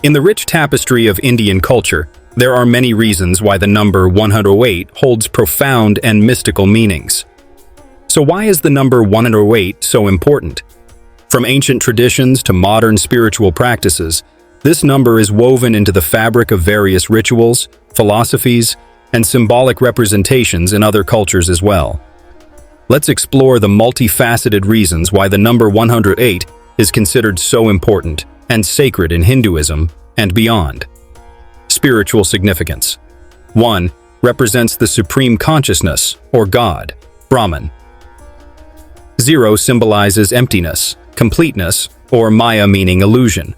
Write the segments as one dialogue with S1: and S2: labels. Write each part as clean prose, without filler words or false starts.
S1: In the rich tapestry of Indian culture, there are many reasons why the number 108 holds profound and mystical meanings. So why is the number 108 so important? From ancient traditions to modern spiritual practices, this number is woven into the fabric of various rituals, philosophies, and symbolic representations in other cultures as well. Let's explore the multifaceted reasons why the number 108 is considered so important and sacred in Hinduism and beyond. Spiritual significance. 1. Represents the supreme consciousness, or God, Brahman. 0 symbolizes emptiness, completeness, or Maya meaning illusion.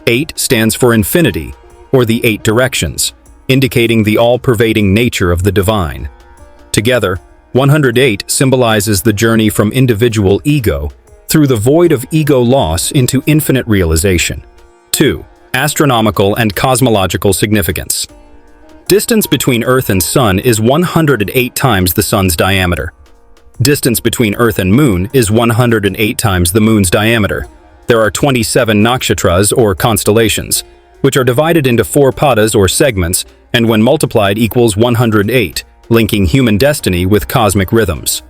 S1: 8 stands for infinity, or the 8 directions, indicating the all-pervading nature of the divine. Together, 108 symbolizes the journey from individual ego through the void of ego loss into infinite realization. 2. Astronomical and cosmological significance. Distance between Earth and Sun is 108 times the Sun's diameter. Distance between Earth and Moon is 108 times the Moon's diameter. There are 27 nakshatras or constellations, which are divided into 4 padas or segments, and when multiplied equals 108, linking human destiny with cosmic rhythms.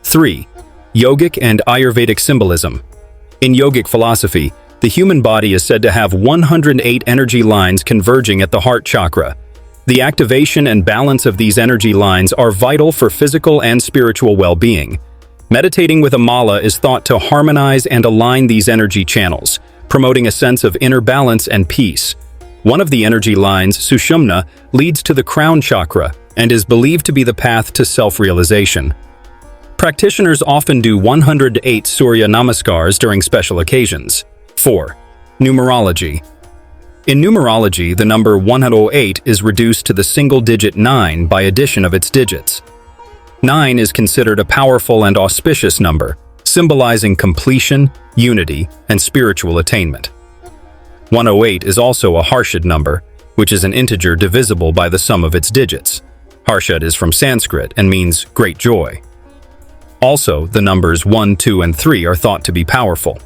S1: 3. Yogic and Ayurvedic symbolism. In yogic philosophy, the human body is said to have 108 energy lines converging at the heart chakra. The activation and balance of these energy lines are vital for physical and spiritual well-being. Meditating with a mala is thought to harmonize and align these energy channels, promoting a sense of inner balance and peace. One of the energy lines, Sushumna, leads to the crown chakra and is believed to be the path to self-realization. Practitioners often do 108 Surya Namaskars during special occasions. 4. Numerology. In numerology, the number 108 is reduced to the single digit 9 by addition of its digits. 9 is considered a powerful and auspicious number, symbolizing completion, unity, and spiritual attainment. 108 is also a Harshad number, which is an integer divisible by the sum of its digits. Harshad is from Sanskrit and means great joy. Also, the numbers 1, 2, and 3 are thought to be powerful.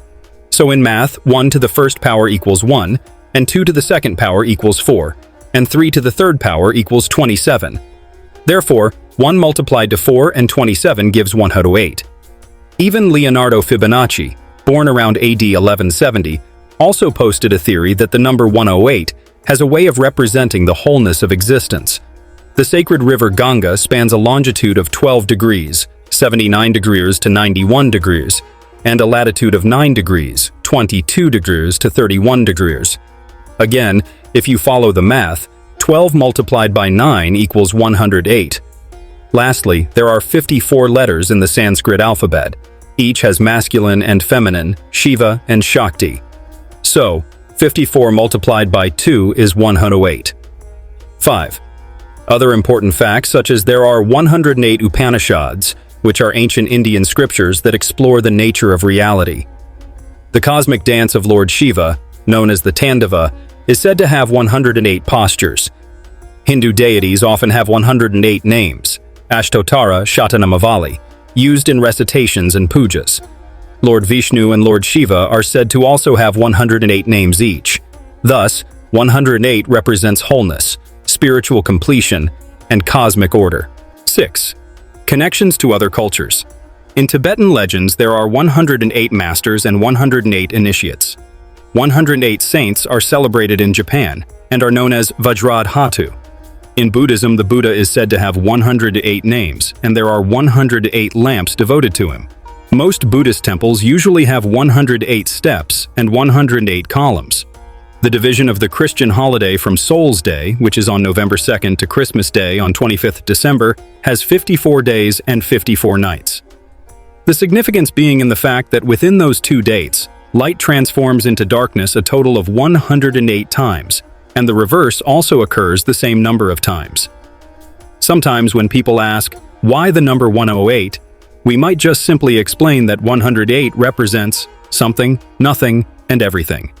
S1: So in math, 1 to the first power equals 1, and 2 to the second power equals 4, and 3 to the third power equals 27. Therefore, 1 multiplied to 4 and 27 gives 108. Even Leonardo Fibonacci, born around AD 1170, also posted a theory that the number 108 has a way of representing the wholeness of existence. The sacred river Ganga spans a longitude of 12 degrees, 79 degrees to 91 degrees, and a latitude of 9 degrees, 22 degrees to 31 degrees. Again, if you follow the math, 12 multiplied by 9 equals 108. Lastly, there are 54 letters in the Sanskrit alphabet. Each has masculine and feminine, Shiva and Shakti. So, 54 multiplied by 2 is 108. 5. Other important facts such as there are 108 Upanishads, which are ancient Indian scriptures that explore the nature of reality. The cosmic dance of Lord Shiva, known as the Tandava, is said to have 108 postures. Hindu deities often have 108 names, Ashtotara Shatanamavali, used in recitations and pujas. Lord Vishnu and Lord Shiva are said to also have 108 names each. Thus, 108 represents wholeness, spiritual completion, and cosmic order. 6. Connections to other cultures. In Tibetan legends, there are 108 masters and 108 initiates. 108 saints are celebrated in Japan and are known as Vajradhatu. In Buddhism, the Buddha is said to have 108 names, and there are 108 lamps devoted to him. Most Buddhist temples usually have 108 steps and 108 columns. The division of the Christian holiday from Souls Day, which is on November 2nd, to Christmas Day on 25th December, has 54 days and 54 nights. The significance being in the fact that within those 2 dates, light transforms into darkness a total of 108 times, and the reverse also occurs the same number of times. Sometimes when people ask, why the number 108, we might just simply explain that 108 represents something, nothing, and everything.